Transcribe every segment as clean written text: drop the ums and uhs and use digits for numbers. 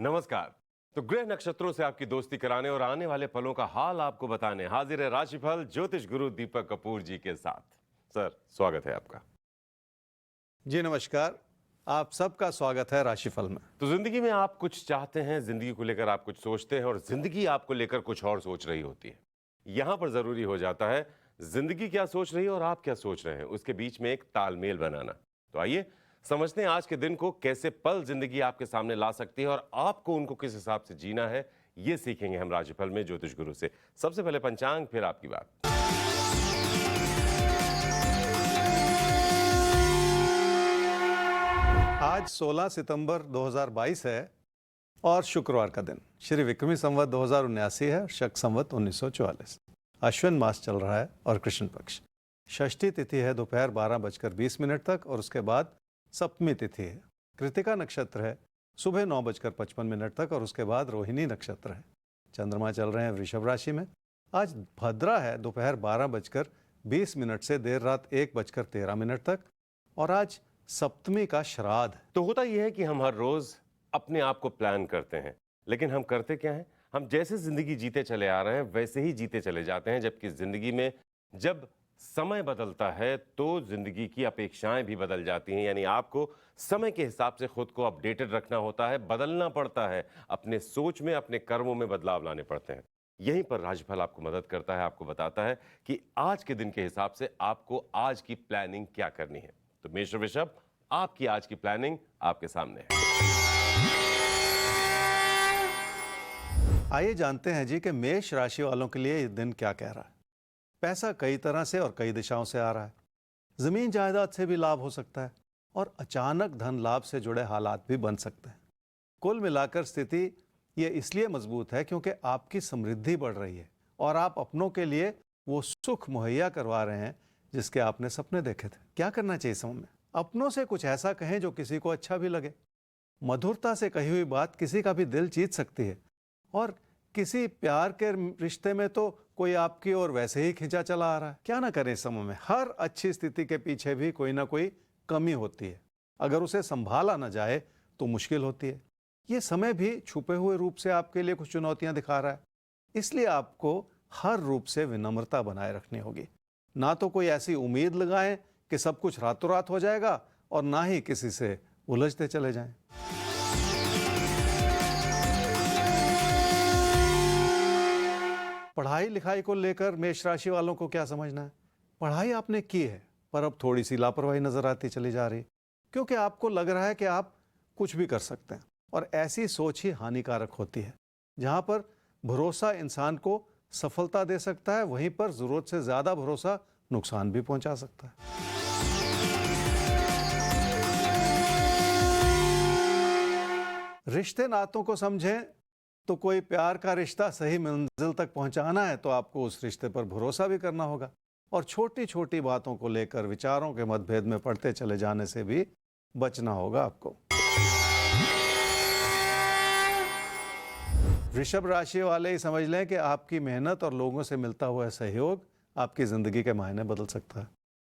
नमस्कार। तो ग्रह नक्षत्रों से आपकी दोस्ती कराने और आने वाले पलों का हाल आपको बताने हाजिर है राशिफल ज्योतिष गुरु दीपक कपूर जी के साथ। सर, स्वागत है आपका। जी नमस्कार। आप सबका स्वागत है राशिफल में। तो जिंदगी में आप कुछ चाहते हैं, जिंदगी को लेकर आप कुछ सोचते हैं और जिंदगी आपको लेकर कुछ और सोच रही होती है। यहां पर जरूरी हो जाता है जिंदगी क्या सोच रही है और आप क्या सोच रहे हैं, उसके बीच में एक तालमेल बनाना। तो आइए समझते हैं आज के दिन को कैसे पल जिंदगी आपके सामने ला सकती है और आपको उनको किस हिसाब से जीना है, ये सीखेंगे हम राशिफल में ज्योतिष गुरु से। सबसे पहले पंचांग, फिर आपकी बात। आज 16 सितंबर 2022 है और शुक्रवार का दिन श्री विक्रमी संवत 2079 है, शक संवत 1944। अश्विन मास चल रहा है और कृष्ण पक्ष। षष्ठी तिथि है दोपहर 12:20 तक और उसके बाद सप्तमी तिथि है। कृतिका नक्षत्र है सुबह 9:55 तक और उसके बाद रोहिणी नक्षत्र है। चंद्रमा चल रहे हैं वृषभ राशि में। आज भद्रा है दोपहर 12:20 से देर रात 1:13 तक और आज सप्तमी का श्राद्ध है। तो होता यह है कि हम हर रोज अपने आप को प्लान करते हैं, लेकिन हम करते क्या हैं? हम जैसे जिंदगी जीते चले आ रहे हैं वैसे ही जीते चले जाते हैं, जबकि जिंदगी में जब समय बदलता है तो जिंदगी की अपेक्षाएं भी बदल जाती हैं। यानी आपको समय के हिसाब से खुद को अपडेटेड रखना होता है, बदलना पड़ता है, अपने सोच में, अपने कर्मों में बदलाव लाने पड़ते हैं। यहीं पर राशिफल आपको मदद करता है, आपको बताता है कि आज के दिन के हिसाब से आपको आज की प्लानिंग क्या करनी है। तो मेष और वृषभ, आपकी आज की प्लानिंग आपके सामने है। आइए जानते हैं जी कि मेष राशि वालों के लिए ये दिन क्या कह रहा है। पैसा कई तरह से और कई दिशाओं से आ रहा है। जमीन जायदाद से भी लाभ हो सकता है और अचानक धन लाभ से जुड़े हालात भी बन सकते हैं। कुल मिलाकर स्थिति ये इसलिए मजबूत है क्योंकि आपकी समृद्धि बढ़ रही है और आप अपनों के लिए वो सुख मुहैया करवा रहे हैं जिसके आपने सपने देखे थे। क्या करना चाहिए समय में? अपनों से कुछ ऐसा कहें जो किसी को अच्छा भी लगे। मधुरता से कही हुई बात किसी का भी दिल जीत सकती है और किसी प्यार के रिश्ते में तो कोई आपकी ओर वैसे ही खिंचा चला आ रहा है। क्या ना करें इस समय में? हर अच्छी स्थिति के पीछे भी कोई ना कोई कमी होती है। अगर उसे संभाला ना जाए तो मुश्किल होती है। ये समय भी छुपे हुए रूप से आपके लिए कुछ चुनौतियां दिखा रहा है, इसलिए आपको हर रूप से विनम्रता बनाए रखनी होगी। ना तो कोई ऐसी उम्मीद लगाएं कि सब कुछ रातों रात हो जाएगा और ना ही किसी से उलझते चले जाएं। पढ़ाई लिखाई को लेकर मेष राशि वालों को क्या समझना है? पढ़ाई आपने की है पर अब थोड़ी सी लापरवाही नजर आती चली जा रही, क्योंकि आपको लग रहा है कि आप कुछ भी कर सकते हैं और ऐसी सोच ही हानिकारक होती है। जहां पर भरोसा इंसान को सफलता दे सकता है, वहीं पर जरूरत से ज्यादा भरोसा नुकसान भी पहुंचा सकता है। रिश्ते नातों को समझें तो कोई प्यार का रिश्ता सही मंजिल तक पहुंचाना है तो आपको उस रिश्ते पर भरोसा भी करना होगा और छोटी छोटी बातों को लेकर विचारों के मतभेद में पड़ते चले जाने से भी बचना होगा आपको। वृषभ राशि वाले ही समझ लें कि आपकी मेहनत और लोगों से मिलता हुआ सहयोग आपकी जिंदगी के मायने बदल सकता है।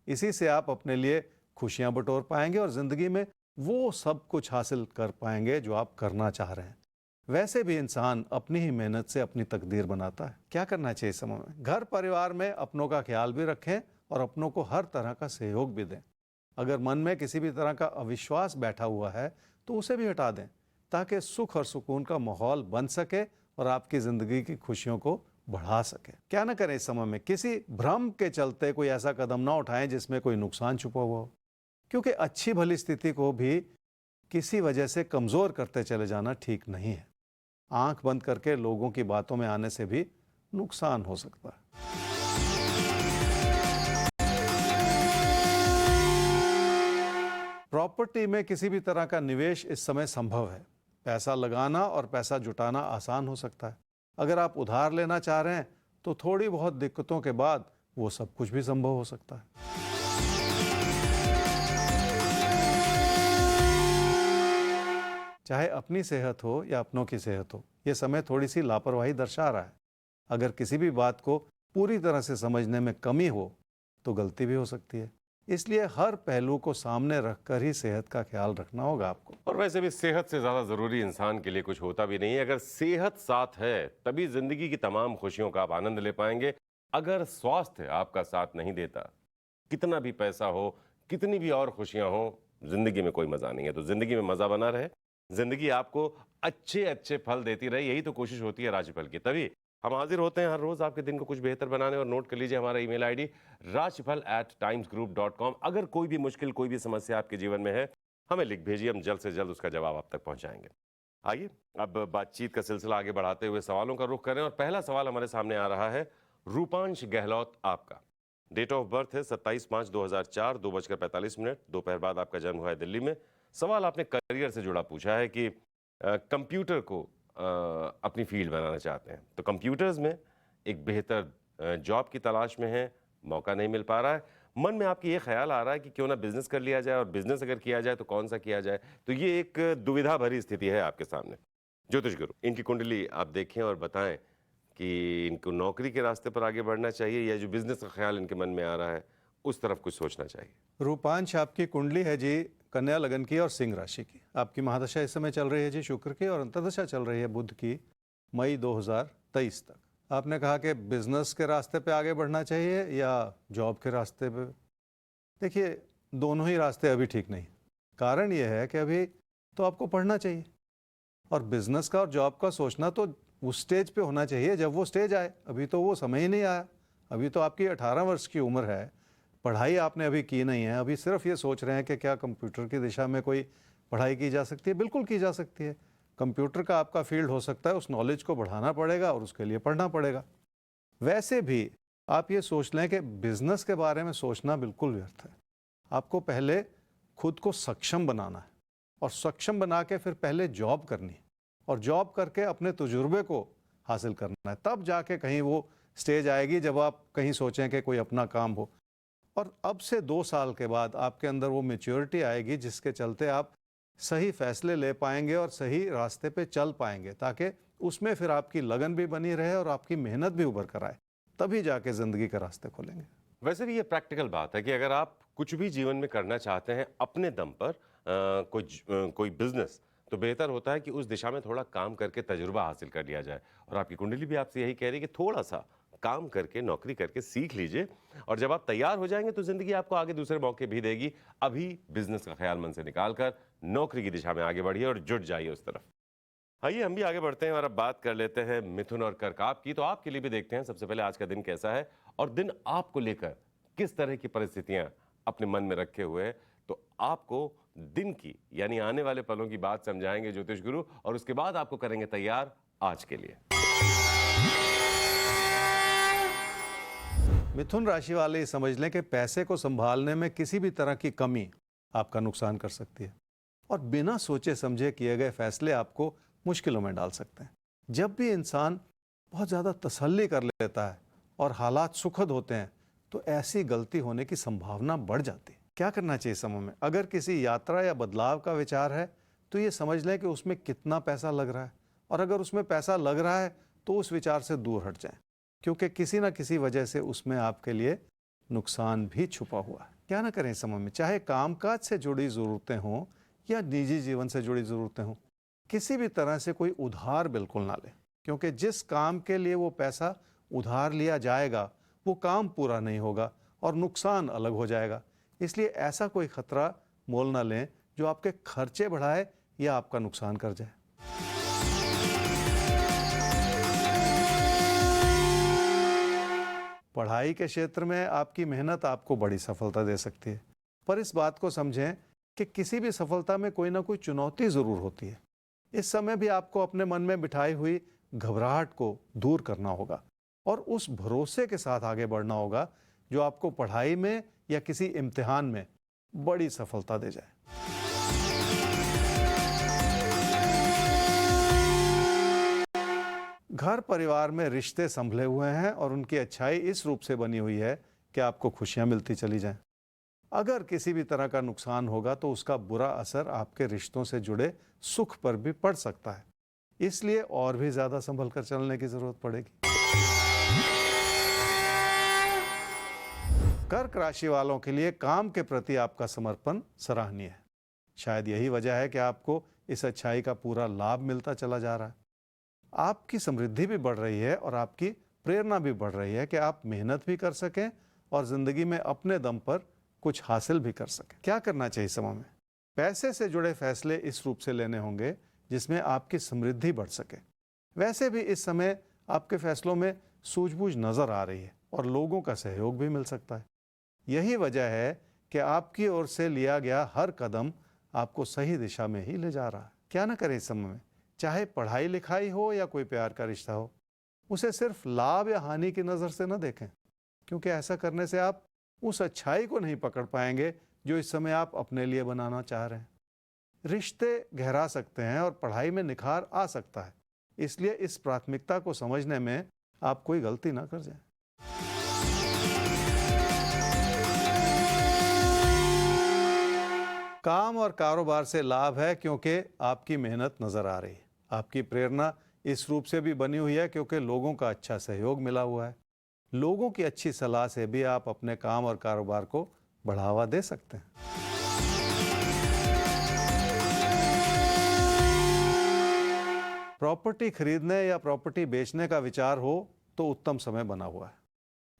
इसी से आप अपने लिए खुशियां बटोर पाएंगे और जिंदगी में वो सब कुछ हासिल कर पाएंगे जो आप करना चाह रहे हैं। वैसे भी इंसान अपनी ही मेहनत से अपनी तकदीर बनाता है। क्या करना चाहिए इस समय में? घर परिवार में अपनों का ख्याल भी रखें और अपनों को हर तरह का सहयोग भी दें। अगर मन में किसी भी तरह का अविश्वास बैठा हुआ है तो उसे भी हटा दें, ताकि सुख और सुकून का माहौल बन सके और आपकी जिंदगी की खुशियों को बढ़ा सके। क्या ना करें इस समय में? किसी भ्रम के चलते कोई ऐसा कदम ना उठाएं जिसमें कोई नुकसान छुपा हुआ हो, क्योंकि अच्छी भली स्थिति को भी किसी वजह से कमजोर करते चले जाना ठीक नहीं है। आंख बंद करके लोगों की बातों में आने से भी नुकसान हो सकता है। प्रॉपर्टी में किसी भी तरह का निवेश इस समय संभव है। पैसा लगाना और पैसा जुटाना आसान हो सकता है। अगर आप उधार लेना चाह रहे हैं तो थोड़ी बहुत दिक्कतों के बाद वो सब कुछ भी संभव हो सकता है। चाहे अपनी सेहत हो या अपनों की सेहत हो, ये समय थोड़ी सी लापरवाही दर्शा रहा है। अगर किसी भी बात को पूरी तरह से समझने में कमी हो तो गलती भी हो सकती है। इसलिए हर पहलू को सामने रखकर ही सेहत का ख्याल रखना होगा आपको। और वैसे भी सेहत से ज़्यादा ज़रूरी इंसान के लिए कुछ होता भी नहीं है। अगर सेहत साथ है तभी ज़िंदगी की तमाम खुशियों का आप आनंद ले पाएंगे। अगर स्वास्थ्य आपका साथ नहीं देता, कितना भी पैसा हो, कितनी भी और खुशियां हो, ज़िंदगी में कोई मज़ा नहीं है। तो ज़िंदगी में मज़ा बना रहे, ज़िंदगी आपको अच्छे अच्छे फल देती रहे, यही तो कोशिश होती है राशिफल की। तभी हम हाजिर होते हैं हर रोज़ आपके दिन को कुछ बेहतर बनाने। और नोट कर लीजिए हमारा ईमेल आईडी rashifal@timesgroup.com। अगर कोई भी मुश्किल, कोई भी समस्या आपके जीवन में है, हमें लिख भेजिए, हम जल्द से जल्द उसका जवाब आप तक पहुंचाएंगे। आइए अब बातचीत का सिलसिला आगे बढ़ाते हुए सवालों का रुख करें। और पहला सवाल हमारे सामने आ रहा है रूपांश गहलोत आपका। डेट ऑफ बर्थ है 27/5/2004, 2:45, दोपहर बाद आपका जन्म हुआ है दिल्ली में। सवाल आपने करियर से जुड़ा पूछा है कि कंप्यूटर को अपनी फील्ड बनाना चाहते हैं, तो कंप्यूटर्स में एक बेहतर जॉब की तलाश में है, मौका नहीं मिल पा रहा है। मन में आपके ये ख्याल आ रहा है कि क्यों ना बिजनेस कर लिया जाए, और बिजनेस अगर किया जाए तो कौन सा किया जाए। तो ये एक दुविधा भरी स्थिति है आपके सामने। ज्योतिष गुरु, इनकी कुंडली आप देखें और बताएं कि इनको नौकरी के रास्ते पर आगे बढ़ना चाहिए या जो बिजनेस का ख्याल इनके मन में आ रहा है उस तरफ कुछ सोचना चाहिए। रूपांश, आपकी कुंडली है जी कन्या लगन की और सिंह राशि की। आपकी महादशा इस समय चल रही है जी शुक्र की, और अंतर्दशा चल रही है बुध की मई 2023 तक। आपने कहा कि बिजनेस के रास्ते पे आगे बढ़ना चाहिए या जॉब के रास्ते पे। देखिए, दोनों ही रास्ते अभी ठीक नहीं। कारण ये है कि अभी तो आपको पढ़ना चाहिए, और बिजनेस का और जॉब का सोचना तो उस स्टेज पे होना चाहिए जब वो स्टेज आए। अभी तो वो समय ही नहीं आया। अभी तो आपकी 18 वर्ष की उम्र है, पढ़ाई आपने अभी की नहीं है, अभी सिर्फ ये सोच रहे हैं कि क्या कंप्यूटर की दिशा में कोई पढ़ाई की जा सकती है। बिल्कुल की जा सकती है। कंप्यूटर का आपका फील्ड हो सकता है, उस नॉलेज को बढ़ाना पड़ेगा और उसके लिए पढ़ना पड़ेगा। वैसे भी आप ये सोच लें कि बिजनेस के बारे में सोचना बिल्कुल व्यर्थ है। आपको पहले खुद को सक्षम बनाना है, और सक्षम बना के फिर पहले जॉब करनी है, और जॉब करके अपने तजुर्बे को हासिल करना है। तब जाके कहीं वो स्टेज आएगी जब आप कहीं सोचें कि कोई अपना काम हो। और अब से 2 साल के बाद आपके अंदर वो मैच्योरिटी आएगी जिसके चलते आप सही फैसले ले पाएंगे और सही रास्ते पे चल पाएंगे, ताकि उसमें फिर आपकी लगन भी बनी रहे और आपकी मेहनत भी उभर कर आए। तभी जाके ज़िंदगी के रास्ते खुलेंगे। वैसे भी ये प्रैक्टिकल बात है कि अगर आप कुछ भी जीवन में करना चाहते हैं अपने दम पर, कोई बिजनेस, तो बेहतर होता है कि उस दिशा में थोड़ा काम करके तजुर्बा हासिल कर लिया जाए। और आपकी कुंडली भी आपसे यही कह रही है कि थोड़ा सा काम करके, नौकरी करके सीख लीजिए, और जब आप तैयार हो जाएंगे तो जिंदगी आपको आगे दूसरे मौके भी देगी। अभी बिजनेस का ख्याल मन से निकालकर नौकरी की दिशा में आगे बढ़िए और जुट जाइए उस तरफ। आइए हम भी आगे बढ़ते हैं और अब बात कर लेते हैं मिथुन और कर्क आपकी। तो आपके लिए भी देखते हैं सबसे पहले आज का दिन कैसा है, और दिन आपको लेकर किस तरह की परिस्थितियां अपने मन में रखे हुए है। तो आपको दिन की यानी आने वाले पलों की बात समझाएंगे ज्योतिष गुरु, और उसके बाद आपको करेंगे तैयार आज के लिए। मिथुन राशि वाले ये समझ लें कि पैसे को संभालने में किसी भी तरह की कमी आपका नुकसान कर सकती है, और बिना सोचे समझे किए गए फैसले आपको मुश्किलों में डाल सकते हैं। जब भी इंसान बहुत ज़्यादा तसल्ली कर लेता है और हालात सुखद होते हैं, तो ऐसी गलती होने की संभावना बढ़ जाती है। क्या करना चाहिए समय में? अगर किसी यात्रा या बदलाव का विचार है तो ये समझ लें कि उसमें कितना पैसा लग रहा है, और अगर उसमें पैसा लग रहा है तो उस विचार से दूर हट जाएं, क्योंकि किसी ना किसी वजह से उसमें आपके लिए नुकसान भी छुपा हुआ है। क्या ना करें इस समय में, चाहे कामकाज से जुड़ी ज़रूरतें हों या निजी जीवन से जुड़ी ज़रूरतें हों, किसी भी तरह से कोई उधार बिल्कुल ना लें, क्योंकि जिस काम के लिए वो पैसा उधार लिया जाएगा वो काम पूरा नहीं होगा और नुकसान अलग हो जाएगा। इसलिए ऐसा कोई खतरा मोल ना लें जो आपके खर्चे बढ़ाए या आपका नुकसान कर जाए। पढ़ाई के क्षेत्र में आपकी मेहनत आपको बड़ी सफलता दे सकती है, पर इस बात को समझें कि किसी भी सफलता में कोई ना कोई चुनौती ज़रूर होती है। इस समय भी आपको अपने मन में बिठाई हुई घबराहट को दूर करना होगा और उस भरोसे के साथ आगे बढ़ना होगा जो आपको पढ़ाई में या किसी इम्तिहान में बड़ी सफलता दे जाए। घर परिवार में रिश्ते संभले हुए हैं और उनकी अच्छाई इस रूप से बनी हुई है कि आपको खुशियां मिलती चली जाएं। अगर किसी भी तरह का नुकसान होगा तो उसका बुरा असर आपके रिश्तों से जुड़े सुख पर भी पड़ सकता है, इसलिए और भी ज्यादा संभल कर चलने की जरूरत पड़ेगी। कर्क राशि वालों के लिए काम के प्रति आपका समर्पण सराहनीय है। शायद यही वजह है कि आपको इस अच्छाई का पूरा लाभ मिलता चला जा रहा है। आपकी समृद्धि भी बढ़ रही है और आपकी प्रेरणा भी बढ़ रही है कि आप मेहनत भी कर सकें और जिंदगी में अपने दम पर कुछ हासिल भी कर सकें। क्या करना चाहिए समय में? पैसे से जुड़े फैसले इस रूप से लेने होंगे जिसमें आपकी समृद्धि बढ़ सके। वैसे भी इस समय आपके फैसलों में सूझबूझ नजर आ रही है और लोगों का सहयोग भी मिल सकता है। यही वजह है कि आपकी ओर से लिया गया हर कदम आपको सही दिशा में ही ले जा रहा है। क्या ना करें इस समय में? चाहे पढ़ाई लिखाई हो या कोई प्यार का रिश्ता हो, उसे सिर्फ लाभ या हानि की नज़र से न देखें, क्योंकि ऐसा करने से आप उस अच्छाई को नहीं पकड़ पाएंगे जो इस समय आप अपने लिए बनाना चाह रहे हैं। रिश्ते गहरा सकते हैं और पढ़ाई में निखार आ सकता है, इसलिए इस प्राथमिकता को समझने में आप कोई गलती ना कर जाएं। काम और कारोबार से लाभ है क्योंकि आपकी मेहनत नजर आ रही है। आपकी प्रेरणा इस रूप से भी बनी हुई है क्योंकि लोगों का अच्छा सहयोग मिला हुआ है। लोगों की अच्छी सलाह से भी आप अपने काम और कारोबार को बढ़ावा दे सकते हैं। प्रॉपर्टी खरीदने या प्रॉपर्टी बेचने का विचार हो तो उत्तम समय बना हुआ है।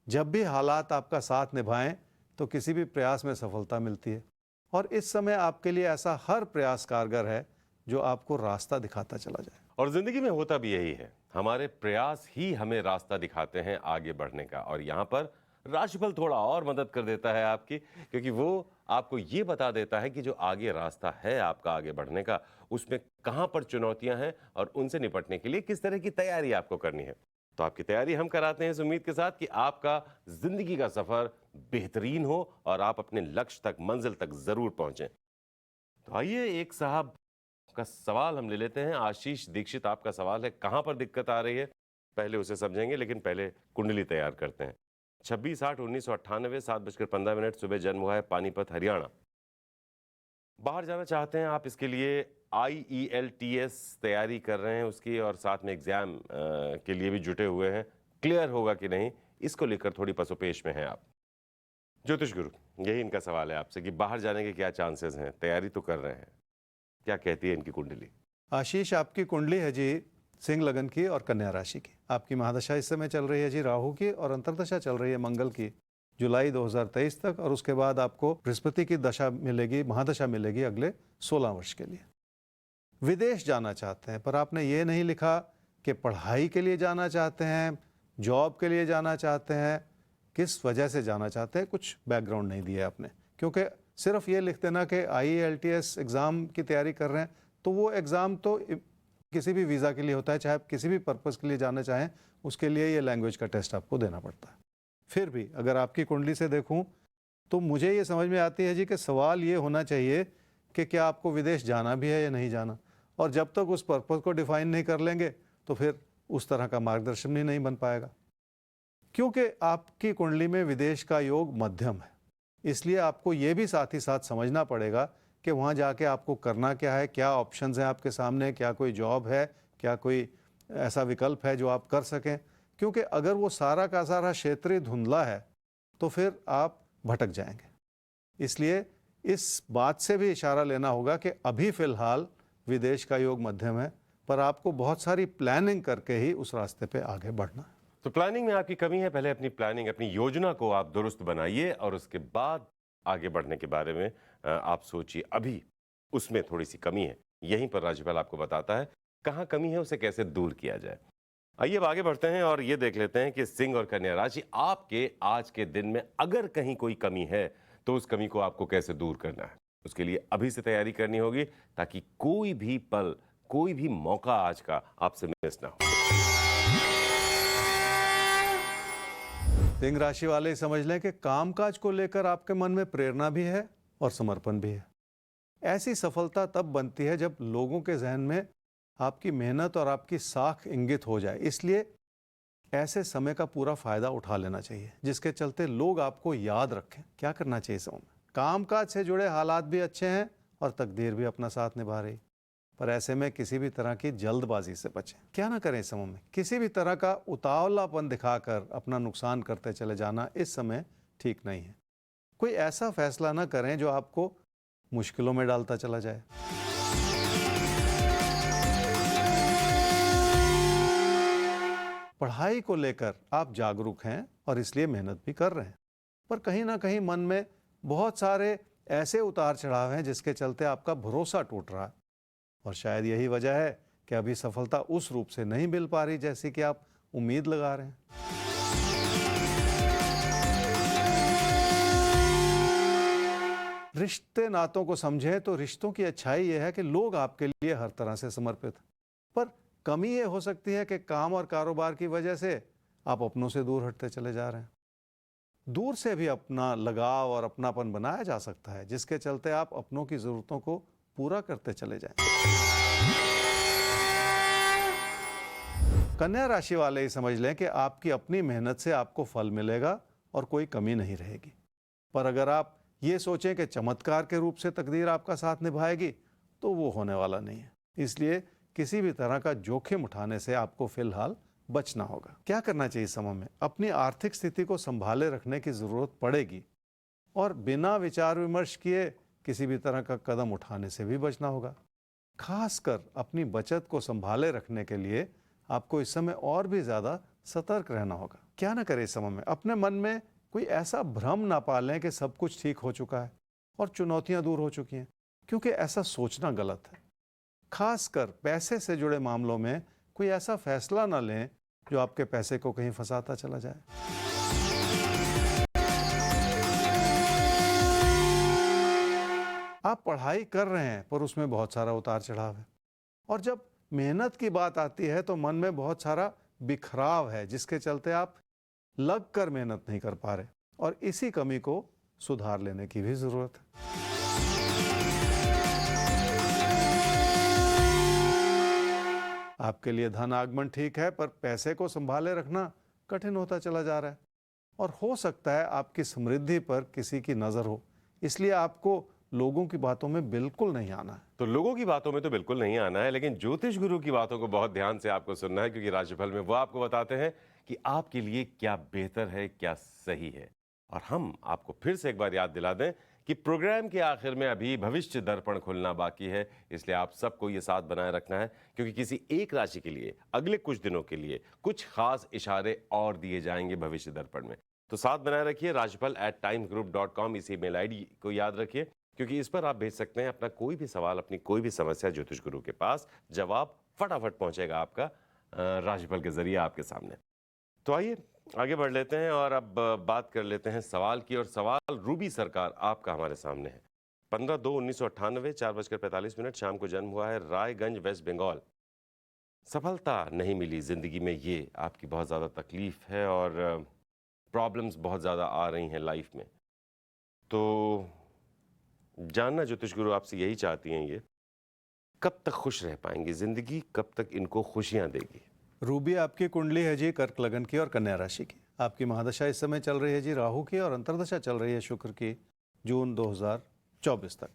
जब भी हालात आपका साथ निभाएं तो किसी भी प्रयास में सफलता मिलती है और इस समय आपके लिए ऐसा हर प्रयास कारगर है जो आपको रास्ता दिखाता चला जाए। और जिंदगी में होता भी यही है, हमारे प्रयास ही हमें रास्ता दिखाते हैं आगे बढ़ने का। और यहाँ पर राशिफल थोड़ा और मदद कर देता है आपकी, क्योंकि वो आपको ये बता देता है कि जो आगे रास्ता है आपका आगे बढ़ने का, उसमें कहाँ पर चुनौतियां हैं और उनसे निपटने के लिए किस तरह की तैयारी आपको करनी है। तो आपकी तैयारी हम कराते हैं इस उम्मीद के साथ कि आपका जिंदगी का सफर बेहतरीन हो और आप अपने लक्ष्य तक, मंजिल तक जरूर पहुंचें। तो आइए एक साहब का सवाल हम ले लेते हैं। आशीष दीक्षित, आपका सवाल है, कहां पर दिक्कत आ रही है, पहले उसे समझेंगे, लेकिन पहले कुंडली तैयार करते हैं। 26/8/1998, 7:15 सुबह जन्म हुआ है, पानीपत, हरियाणा। बाहर जाना चाहते हैं आप, इसके लिए IELTS तैयारी कर रहे हैं उसकी, और साथ में एग्जाम के लिए भी जुटे हुए हैं। क्लियर होगा कि नहीं, इसको लेकर थोड़ी पसोपेश में हैं आप। ज्योतिष गुरु, यही इनका सवाल है आपसे कि बाहर जाने के क्या चांसेस हैं, तैयारी तो कर रहे हैं, क्या कहती है इनकी कुंडली? आशीष, आपकी कुंडली है जी सिंह लगन की और कन्या राशि की। आपकी महादशा इस समय चल रही है जी राहु की, और अंतर्दशा चल रही है मंगल की जुलाई 2023 तक, और उसके बाद आपको बृहस्पति की दशा मिलेगी, महादशा मिलेगी अगले 16 वर्ष के लिए। विदेश जाना चाहते हैं, पर आपने ये नहीं लिखा कि पढ़ाई के लिए जाना चाहते हैं, जॉब के लिए जाना चाहते हैं, किस वजह से जाना चाहते हैं, कुछ बैकग्राउंड नहीं दिया आपने। क्योंकि सिर्फ ये लिख देना कि IELTS एग्ज़ाम की तैयारी कर रहे हैं, तो वो एग्ज़ाम तो किसी भी वीज़ा के लिए होता है, चाहे आप किसी भी पर्पज़ के लिए जाना चाहें, उसके लिए ये लैंग्वेज का टेस्ट आपको देना पड़ता है। फिर भी अगर आपकी कुंडली से देखूं तो मुझे ये समझ में आती है जी कि सवाल ये होना चाहिए कि क्या आपको विदेश जाना भी है या नहीं जाना, और जब तक उस पर्पज़ को डिफाइन नहीं कर लेंगे तो फिर उस तरह का मार्गदर्शन ही नहीं बन पाएगा। क्योंकि आपकी कुंडली में विदेश का योग मध्यम है, इसलिए आपको ये भी साथ ही साथ समझना पड़ेगा कि वहाँ जाके आपको करना क्या है, क्या ऑप्शंस हैं आपके सामने, क्या कोई जॉब है, क्या कोई ऐसा विकल्प है जो आप कर सकें। क्योंकि अगर वो सारा का सारा क्षेत्र धुंधला है तो फिर आप भटक जाएंगे। इसलिए इस बात से भी इशारा लेना होगा कि अभी फ़िलहाल विदेश का योग मध्यम है, पर आपको बहुत सारी प्लानिंग करके ही उस रास्ते पे आगे बढ़ना है। तो प्लानिंग में आपकी कमी है, पहले अपनी प्लानिंग, अपनी योजना को आप दुरुस्त बनाइए और उसके बाद आगे बढ़ने के बारे में आप सोचिए। अभी उसमें थोड़ी सी कमी है, यहीं पर राशिफल आपको बताता है कहाँ कमी है, उसे कैसे दूर किया जाए। आइए अब आगे बढ़ते हैं और ये देख लेते हैं कि सिंह और कन्या राशि, आपके आज के दिन में अगर कहीं कोई कमी है तो उस कमी को आपको कैसे दूर करना है, उसके लिए अभी से तैयारी करनी होगी, ताकि कोई भी पल, कोई भी मौका आज का आपसे मिस ना हो। सिंह राशि वाले ही समझ लें कि कामकाज को लेकर आपके मन में प्रेरणा भी है और समर्पण भी है। ऐसी सफलता तब बनती है जब लोगों के जहन में आपकी मेहनत और आपकी साख इंगित हो जाए। इसलिए ऐसे समय का पूरा फायदा उठा लेना चाहिए, जिसके चलते लोग आपको याद रखें। क्या करना चाहिए समय में? कामकाज से जुड़े हालात भी अच्छे हैं और तकदीर भी अपना साथ निभा रही, पर ऐसे में किसी भी तरह की जल्दबाजी से बचें। क्या ना करें इस समय में? किसी भी तरह का उतावलापन दिखाकर अपना नुकसान करते चले जाना इस समय ठीक नहीं है। कोई ऐसा फैसला ना करें जो आपको मुश्किलों में डालता चला जाए। पढ़ाई को लेकर आप जागरूक हैं और इसलिए मेहनत भी कर रहे हैं, पर कहीं ना कहीं मन में बहुत सारे ऐसे उतार चढ़ाव हैं जिसके चलते आपका भरोसा टूट रहा है। और शायद यही वजह है कि अभी सफलता उस रूप से नहीं मिल पा रही जैसी कि आप उम्मीद लगा रहे हैं। रिश्ते नातों को समझें तो रिश्तों की अच्छाई यह है कि लोग आपके लिए हर तरह से समर्पित हैं, पर कमी ये हो सकती है कि काम और कारोबार की वजह से आप अपनों से दूर हटते चले जा रहे हैं। दूर से भी अपना लगाव और अपनापन बनाया जा सकता है, जिसके चलते आप अपनों की जरूरतों को पूरा करते चले जाएं। कन्या राशि वाले ही समझ लें कि आपकी अपनी मेहनत से आपको फल मिलेगा और कोई कमी नहीं रहेगी। पर अगर आप ये सोचें कि चमत्कार के रूप से तकदीर आपका साथ निभाएगी, तो वो होने वाला नहीं है। इसलिए किसी भी तरह का जोखिम उठाने से आपको फिलहाल बचना होगा। क्या करना चाहिए इस समय में? अपनी आर्थिक स्थिति को संभाले रखने की जरूरत पड़ेगी और बिना विचार विमर्श किए किसी भी तरह का कदम उठाने से भी बचना होगा। खासकर अपनी बचत को संभाले रखने के लिए आपको इस समय और भी ज्यादा सतर्क रहना होगा। क्या ना करें इस समय में? अपने मन में कोई ऐसा भ्रम ना पालें कि सब कुछ ठीक हो चुका है और चुनौतियां दूर हो चुकी हैं, क्योंकि ऐसा सोचना गलत है। खासकर पैसे से जुड़े मामलों में कोई ऐसा फैसला ना लें जो आपके पैसे को कहीं फंसाता चला जाए। आप पढ़ाई कर रहे हैं पर उसमें बहुत सारा उतार चढ़ाव है, और जब मेहनत की बात आती है तो मन में बहुत सारा बिखराव है, जिसके चलते आप लग कर मेहनत नहीं कर पा रहे, और इसी कमी को सुधार लेने की भी जरूरत है। आपके लिए धन आगमन ठीक है, पर पैसे को संभाले रखना कठिन होता चला जा रहा है, और हो सकता है आपकी समृद्धि पर किसी की नजर हो, इसलिए आपको लोगों की बातों में बिल्कुल नहीं आना है। तो लोगों की बातों में तो बिल्कुल नहीं आना है, लेकिन ज्योतिष गुरु की बातों को बहुत ध्यान से आपको सुनना है, क्योंकि राशिफल में वो आपको बताते हैं कि आपके लिए क्या बेहतर है, क्या सही है। और हम आपको फिर से एक बार याद दिला दें कि प्रोग्राम के आखिर में अभी भविष्य दर्पण खुलना बाकी है, इसलिए आप सबको ये साथ बनाए रखना है, क्योंकि किसी एक राशि के लिए अगले कुछ दिनों के लिए कुछ खास इशारे और दिए जाएंगे भविष्य दर्पण में। तो साथ बनाए रखिए rajipal@timesgroup.com, इस ईमेल आईडी को याद रखिए, क्योंकि इस पर आप भेज सकते हैं अपना कोई भी सवाल, अपनी कोई भी समस्या ज्योतिष गुरु के पास। जवाब फटाफट पहुंचेगा आपका राशिफल के जरिए आपके सामने। तो आइए आगे बढ़ लेते हैं और अब बात कर लेते हैं सवाल की। और सवाल रूबी सरकार आपका हमारे सामने है। 15/2/1998 4:45 शाम को जन्म हुआ है, रायगंज, वेस्ट बंगाल। सफलता नहीं मिली जिंदगी में, ये आपकी बहुत ज़्यादा तकलीफ है और प्रॉब्लम्स बहुत ज़्यादा आ रही हैं लाइफ में। तो जानना ज्योतिष गुरु आपसे यही चाहती हैं, ये कब तक खुश रह पाएंगी जिंदगी, कब तक इनको खुशियां देगी? रूबी आपकी कुंडली है जी कर्क लगन की और कन्या राशि की। आपकी महादशा इस समय चल रही है जी राहु की, और अंतर्दशा चल रही है शुक्र की जून 2024 तक।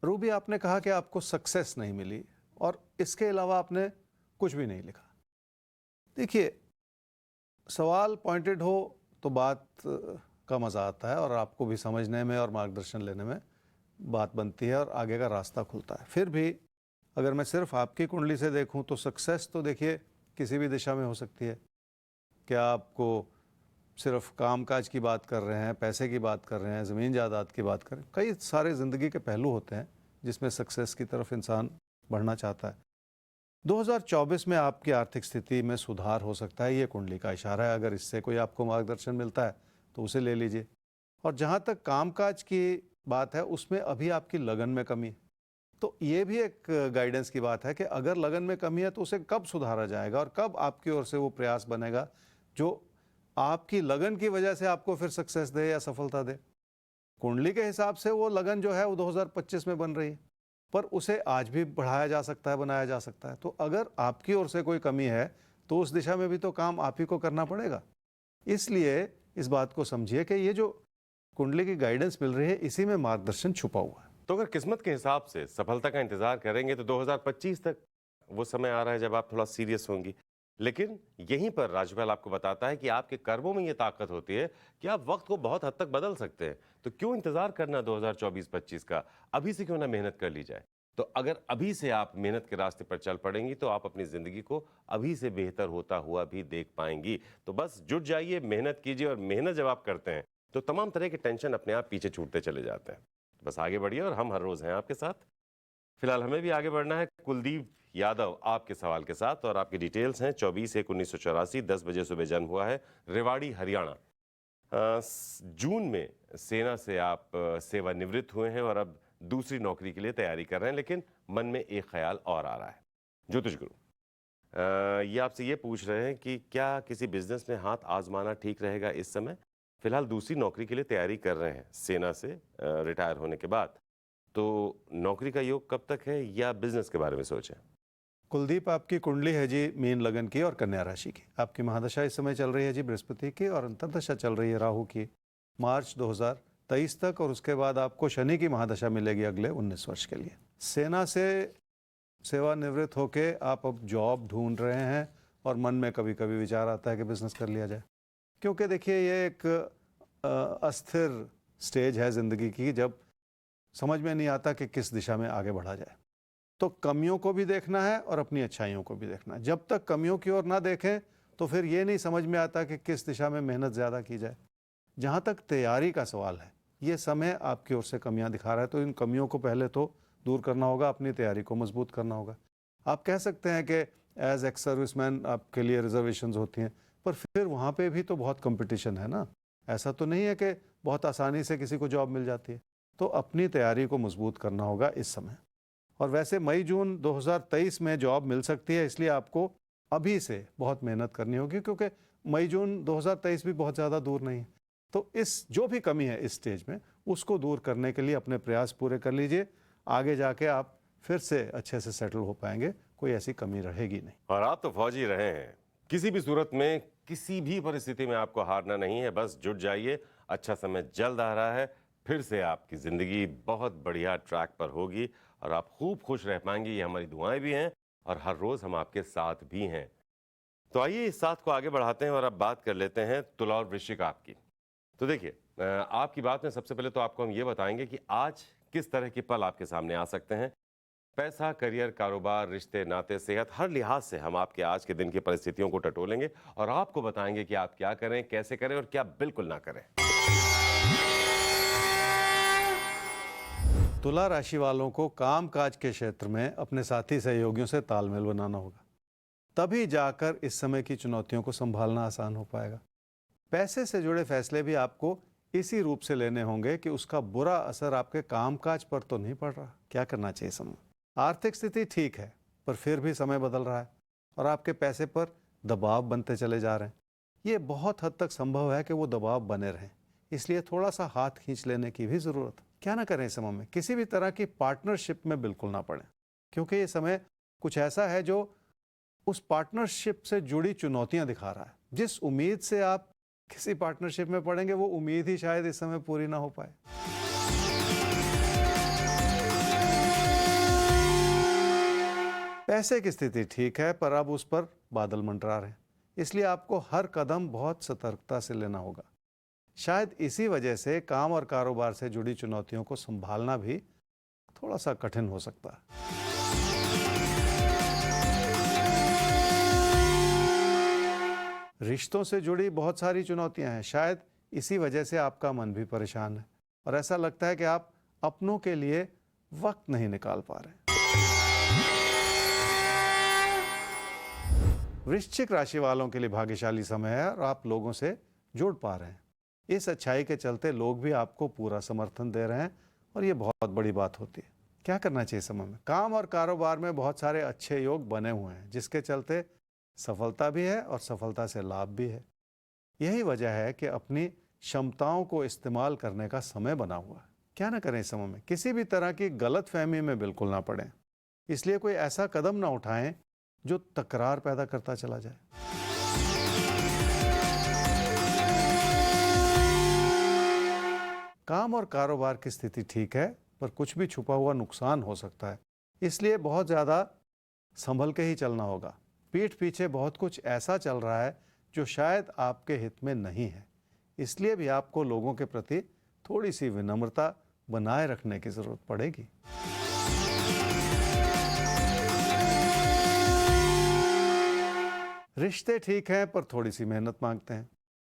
रूबी, आपने कहा कि आपको सक्सेस नहीं मिली और इसके अलावा आपने कुछ भी नहीं लिखा। देखिए, सवाल पॉइंटेड हो तो बात का मज़ा आता है और आपको भी समझने में और मार्गदर्शन लेने में बात बनती है और आगे का रास्ता खुलता है। फिर भी अगर मैं सिर्फ आपकी कुंडली से देखूं तो सक्सेस तो देखिए किसी भी दिशा में हो सकती है। क्या आपको सिर्फ कामकाज की बात कर रहे हैं, पैसे की बात कर रहे हैं, ज़मीन जायदाद की बात कर रहे हैं? कई सारे ज़िंदगी के पहलू होते हैं जिसमें सक्सेस की तरफ इंसान बढ़ना चाहता है। 2024 में आपकी आर्थिक स्थिति में सुधार हो सकता है, ये कुंडली का इशारा है। अगर इससे कोई आपको मार्गदर्शन मिलता है तो उसे ले लीजिए। और जहाँ तक कामकाज की बात है, उसमें अभी आपकी लगन में कमी है, तो ये भी एक गाइडेंस की बात है कि अगर लगन में कमी है तो उसे कब सुधारा जाएगा और कब आपकी ओर से वो प्रयास बनेगा जो आपकी लगन की वजह से आपको फिर सक्सेस दे या सफलता दे। कुंडली के हिसाब से वो लगन जो है वो 2025 में बन रही है, पर उसे आज भी बढ़ाया जा सकता है, बनाया जा सकता है। तो अगर आपकी ओर से कोई कमी है तो उस दिशा में भी तो काम आप ही को करना पड़ेगा। इसलिए इस बात को समझिए कि ये जो कुंडली की गाइडेंस मिल रही है, इसी में मार्गदर्शन छुपा हुआ है। तो अगर किस्मत के हिसाब से सफलता का इंतजार करेंगे तो 2025 तक वो समय आ रहा है जब आप थोड़ा सीरियस होंगी, लेकिन यहीं पर राजपाल आपको बताता है कि आपके कर्मों में ये ताकत होती है कि आप वक्त को बहुत हद तक बदल सकते हैं। तो क्यों इंतजार करना 2024-25 का? अभी से क्यों ना मेहनत कर ली जाए? तो अगर अभी से आप मेहनत के रास्ते पर चल पड़ेंगी तो आप अपनी जिंदगी को अभी से बेहतर होता हुआ भी देख पाएंगी। तो बस जुट जाइए, मेहनत कीजिए, और मेहनत जब आप करते हैं तो तमाम तरह के टेंशन अपने आप पीछे छूटते चले जाते हैं। बस आगे बढ़िए और हम हर रोज हैं आपके साथ। फिलहाल हमें भी आगे बढ़ना है कुलदीप यादव आपके सवाल के साथ, और आपकी डिटेल्स हैं 24/1/1984, 10 बजे सुबह जन्म हुआ है, रेवाड़ी हरियाणा। जून में सेना से आप सेवानिवृत्त हुए हैं और अब दूसरी नौकरी के लिए तैयारी कर रहे हैं, लेकिन मन में एक ख्याल और आ रहा है। ज्योतिष गुरु, ये आपसे ये पूछ रहे हैं कि क्या किसी बिजनेस में हाथ आजमाना ठीक रहेगा इस समय? फिलहाल दूसरी नौकरी के लिए तैयारी कर रहे हैं सेना से रिटायर होने के बाद। तो नौकरी का योग कब तक है, या बिजनेस के बारे में सोचें? कुलदीप, आपकी कुंडली है जी मीन लगन की और कन्या राशि की। आपकी महादशा इस समय चल रही है जी बृहस्पति की, और अंतर्दशा चल रही है राहु की मार्च 2023 तक, और उसके बाद आपको शनि की महादशा मिलेगी अगले 19 वर्ष के लिए। सेना से सेवानिवृत्त होके आप अब जॉब ढूंढ रहे हैं, और मन में कभी कभी विचार आता है कि बिजनेस कर लिया जाए, क्योंकि देखिए ये एक अस्थिर स्टेज है ज़िंदगी की, जब समझ में नहीं आता कि किस दिशा में आगे बढ़ा जाए। तो कमियों को भी देखना है और अपनी अच्छाइयों को भी देखना है। जब तक कमियों की ओर ना देखें तो फिर ये नहीं समझ में आता कि किस दिशा में मेहनत ज़्यादा की जाए। जहाँ तक तैयारी का सवाल है, ये समय आपकी ओर से कमियां दिखा रहा है, तो इन कमियों को पहले तो दूर करना होगा, अपनी तैयारी को मजबूत करना होगा। आप कह सकते हैं कि एज एक्स सर्विसमैन आपके लिए रिजर्वेशंस होती हैं, पर फिर वहाँ पे भी तो बहुत कंपटीशन है ना। ऐसा तो नहीं है कि बहुत आसानी से किसी को जॉब मिल जाती है। तो अपनी तैयारी को मजबूत करना होगा इस समय। और वैसे मई जून 2023 में जॉब मिल सकती है, इसलिए आपको अभी से बहुत मेहनत करनी होगी, क्योंकि मई जून 2023 भी बहुत ज़्यादा दूर नहीं है। तो इस जो भी कमी है इस स्टेज में, उसको दूर करने के लिए अपने प्रयास पूरे कर लीजिए। आगे जाके आप फिर से अच्छे से सेटल हो पाएंगे, कोई ऐसी कमी रहेगी नहीं। और आप तो फौजी रहे हैं, किसी भी सूरत में, किसी भी परिस्थिति में आपको हारना नहीं है। बस जुट जाइए, अच्छा समय जल्द आ रहा है। फिर से आपकी जिंदगी बहुत बढ़िया ट्रैक पर होगी और आप खूब खुश रह पाएंगे, ये हमारी दुआएं भी हैं, और हर रोज हम आपके साथ भी हैं। तो आइए इस साथ को आगे बढ़ाते हैं और अब बात कर लेते हैं तुला और वृश्चिक आपकी। तो देखिए, आपकी बात में सबसे पहले तो आपको हम ये बताएंगे कि आज किस तरह के पल आपके सामने आ सकते हैं। पैसा, करियर, कारोबार, रिश्ते, नाते, सेहत, हर लिहाज से हम आपके आज के दिन की परिस्थितियों को टटोलेंगे और आपको बताएंगे कि आप क्या करें, कैसे करें और क्या बिल्कुल ना करें। तुला राशि वालों को काम काज के क्षेत्र में अपने साथी सहयोगियों से तालमेल बनाना होगा, तभी जाकर इस समय की चुनौतियों को संभालना आसान हो पाएगा। पैसे से जुड़े फैसले भी आपको इसी रूप से लेने होंगे कि उसका बुरा असर आपके कामकाज पर तो नहीं पड़ रहा। क्या करना चाहिए समय? आर्थिक स्थिति ठीक है, पर फिर भी समय बदल रहा है और आपके पैसे पर दबाव बनते चले जा रहे हैं। ये बहुत हद तक संभव है कि वो दबाव बने रहें, इसलिए थोड़ा सा हाथ खींच लेने की भी ज़रूरत है। क्या ना करें इस समय में? किसी भी तरह की पार्टनरशिप में बिल्कुल ना पड़ें, क्योंकि ये समय कुछ ऐसा है जो उस पार्टनरशिप से जुड़ी चुनौतियां दिखा रहा है। जिस उम्मीद से आप किसी पार्टनरशिप में पड़ेंगे, वो उम्मीद ही शायद इस समय पूरी ना हो पाए। पैसे की स्थिति ठीक है, पर अब उस पर बादल मंडरा रहे हैं, इसलिए आपको हर कदम बहुत सतर्कता से लेना होगा। शायद इसी वजह से काम और कारोबार से जुड़ी चुनौतियों को संभालना भी थोड़ा सा कठिन हो सकता है। रिश्तों से जुड़ी बहुत सारी चुनौतियां हैं, शायद इसी वजह से आपका मन भी परेशान है और ऐसा लगता है कि आप अपनों के लिए वक्त नहीं निकाल पा रहे। वृश्चिक राशि वालों के लिए भाग्यशाली समय है और आप लोगों से जुड़ पा रहे हैं। इस अच्छाई के चलते लोग भी आपको पूरा समर्थन दे रहे हैं और ये बहुत बड़ी बात होती है। क्या करना चाहिए समय में? काम और कारोबार में बहुत सारे अच्छे योग बने हुए हैं, जिसके चलते सफलता भी है और सफलता से लाभ भी है। यही वजह है कि अपनी क्षमताओं को इस्तेमाल करने का समय बना हुआ है। क्या ना करें इस समय में? किसी भी तरह की गलत फहमी में बिल्कुल ना पड़ें, इसलिए कोई ऐसा कदम ना उठाएं जो तकरार पैदा करता चला जाए। काम और कारोबार की स्थिति ठीक है, पर कुछ भी छुपा हुआ नुकसान हो सकता है, इसलिए बहुत ज़्यादा संभल के ही चलना होगा। पीठ पीछे बहुत कुछ ऐसा चल रहा है जो शायद आपके हित में नहीं है। इसलिए भी आपको लोगों के प्रति थोड़ी सी विनम्रता बनाए रखने की जरूरत पड़ेगी। रिश्ते ठीक हैं पर थोड़ी सी मेहनत मांगते हैं,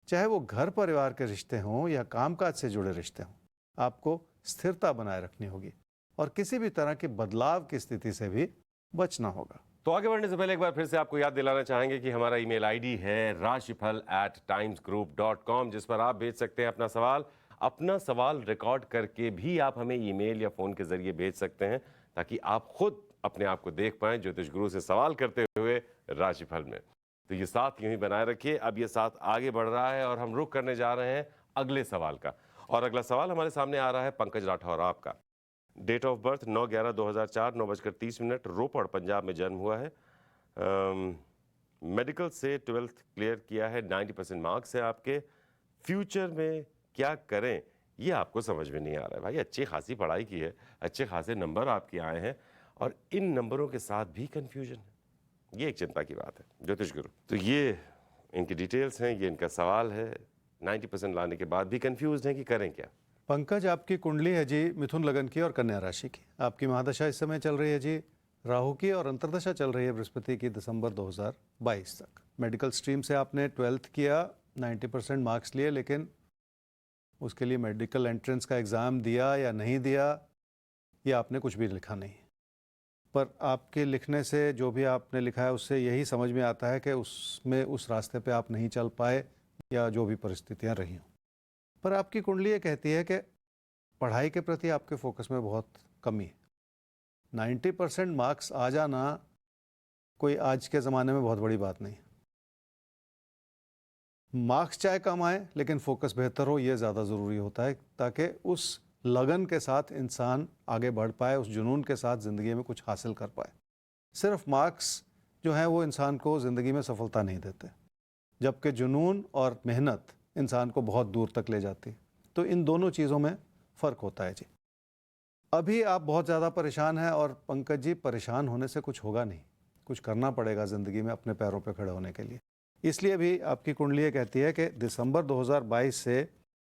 चाहे वो घर परिवार के रिश्ते हों या कामकाज से जुड़े रिश्ते हों। आपको स्थिरता बनाए रखनी होगी और किसी भी तरह के बदलाव की स्थिति से भी बचना होगा। तो आगे बढ़ने से पहले एक बार फिर से आपको याद दिलाना चाहेंगे कि हमारा ईमेल आईडी है rashifal@timesgroup.com, जिस पर आप भेज सकते हैं अपना सवाल। अपना सवाल रिकॉर्ड करके भी आप हमें ईमेल या फोन के जरिए भेज सकते हैं, ताकि आप खुद अपने आप को देख पाएं ज्योतिष गुरु से सवाल करते हुए राशिफल में। तो ये साथ यूं ही बनाए रखिए। अब ये साथ आगे बढ़ रहा है और हम रुक करने जा रहे हैं अगले सवाल का। और अगला सवाल हमारे सामने आ रहा है पंकज राठौर आपका। डेट ऑफ बर्थ 9/11/2004, 9:30, रोपड़ पंजाब में जन्म हुआ है। मेडिकल से 12th क्लियर किया है, 90% मार्क्स है आपके। फ्यूचर में क्या करें ये आपको समझ में नहीं आ रहा है। भाई अच्छी खासी पढ़ाई की है, अच्छे खासे नंबर आपके आए हैं और इन नंबरों के साथ भी कंफ्यूजन है। ये एक चिंता की बात है ज्योतिष गुरु। तो ये इनकी डिटेल्स हैं, ये इनका सवाल है। 90% लाने के बाद भी कंफ्यूज हैं कि करें क्या। पंकज, आपकी कुंडली है जी मिथुन लगन की और कन्या राशि की। आपकी महादशा इस समय चल रही है जी राहु की और अंतर्दशा चल रही है बृहस्पति की दिसंबर 2022 तक। मेडिकल स्ट्रीम से आपने 12th किया, 90% मार्क्स लिए, लेकिन उसके लिए मेडिकल एंट्रेंस का एग्ज़ाम दिया या नहीं दिया, ये आपने कुछ भी लिखा नहीं। पर आपके लिखने से, जो भी आपने लिखा है उससे यही समझ में आता है कि उसमें उस रास्ते पे आप नहीं चल पाए या जो भी परिस्थितियां रही हों। पर आपकी कुंडली ये कहती है कि पढ़ाई के प्रति आपके फोकस में बहुत कमी है। 90% मार्क्स आ जाना कोई आज के ज़माने में बहुत बड़ी बात नहीं है। मार्क्स चाहे कम आए लेकिन फोकस बेहतर हो, ये ज़्यादा ज़रूरी होता है, ताकि उस लगन के साथ इंसान आगे बढ़ पाए, उस जुनून के साथ ज़िंदगी में कुछ हासिल कर पाए। सिर्फ मार्क्स जो हैं वो इंसान को ज़िंदगी में सफलता नहीं देते, जबकि जुनून और मेहनत इंसान को बहुत दूर तक ले जाती है। तो इन दोनों चीज़ों में फ़र्क होता है जी। अभी आप बहुत ज़्यादा परेशान हैं और पंकज जी, परेशान होने से कुछ होगा नहीं, कुछ करना पड़ेगा ज़िंदगी में अपने पैरों पर खड़े होने के लिए। इसलिए भी आपकी कुंडली ये कहती है कि दिसंबर 2022 से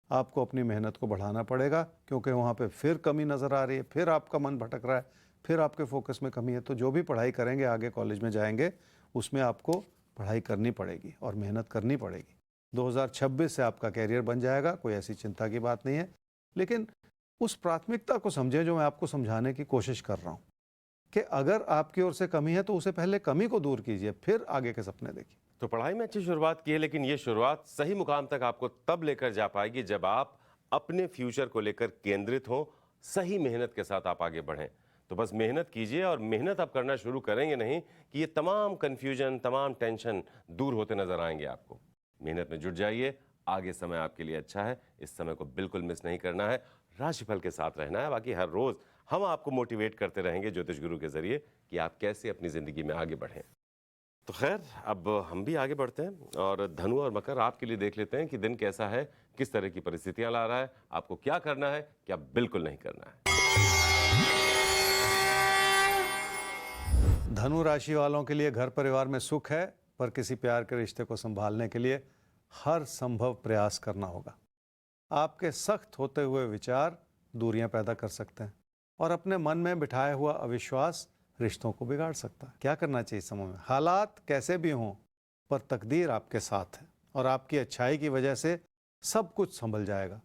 आपको अपनी मेहनत को बढ़ाना पड़ेगा, क्योंकि वहाँ पे फिर कमी नज़र आ रही है, फिर आपका मन भटक रहा है, फिर आपके फोकस में कमी है। तो जो भी पढ़ाई करेंगे, आगे कॉलेज में जाएंगे, उसमें आपको पढ़ाई करनी पड़ेगी और मेहनत करनी पड़ेगी। 2026 से आपका कैरियर बन जाएगा, कोई ऐसी चिंता की बात नहीं है। लेकिन उस प्राथमिकता को समझें जो मैं आपको समझाने की कोशिश कर रहा हूँ, कि अगर आपकी ओर से कमी है तो उसे पहले कमी को दूर कीजिए, फिर आगे के सपने देखिए। तो पढ़ाई में अच्छी शुरुआत की है, लेकिन ये शुरुआत सही मुकाम तक आपको तब लेकर जा पाएगी जब आप अपने फ्यूचर को लेकर केंद्रित हो, सही मेहनत के साथ आप आगे बढ़ें। तो बस मेहनत कीजिए, और मेहनत आप करना शुरू करेंगे नहीं कि ये तमाम कंफ्यूजन, तमाम टेंशन दूर होते नजर आएंगे आपको। मेहनत में जुट जाइए, आगे समय आपके लिए अच्छा है, इस समय को बिल्कुल मिस नहीं करना है, राशिफल के साथ रहना है। बाकी हर रोज हम आपको मोटिवेट करते रहेंगे ज्योतिष गुरु के जरिए कि आप कैसे अपनी जिंदगी में आगे बढ़ें। तो खैर, अब हम भी आगे बढ़ते हैं और धनु और मकर आपके लिए देख लेते हैं कि दिन कैसा है, किस तरह की परिस्थितियां ला रहा है, आपको क्या करना है, क्या बिल्कुल नहीं करना है। धनु राशि वालों के लिए घर परिवार में सुख है, पर किसी प्यार के रिश्ते को संभालने के लिए हर संभव प्रयास करना होगा। आपके सख्त होते हुए विचार दूरियां पैदा कर सकते हैं और अपने मन में बिठाया हुआ अविश्वास रिश्तों को बिगाड़ सकता है। क्या करना चाहिए इस समय में? हालात कैसे भी हों, पर तकदीर आपके साथ है और आपकी अच्छाई की वजह से सब कुछ संभल जाएगा।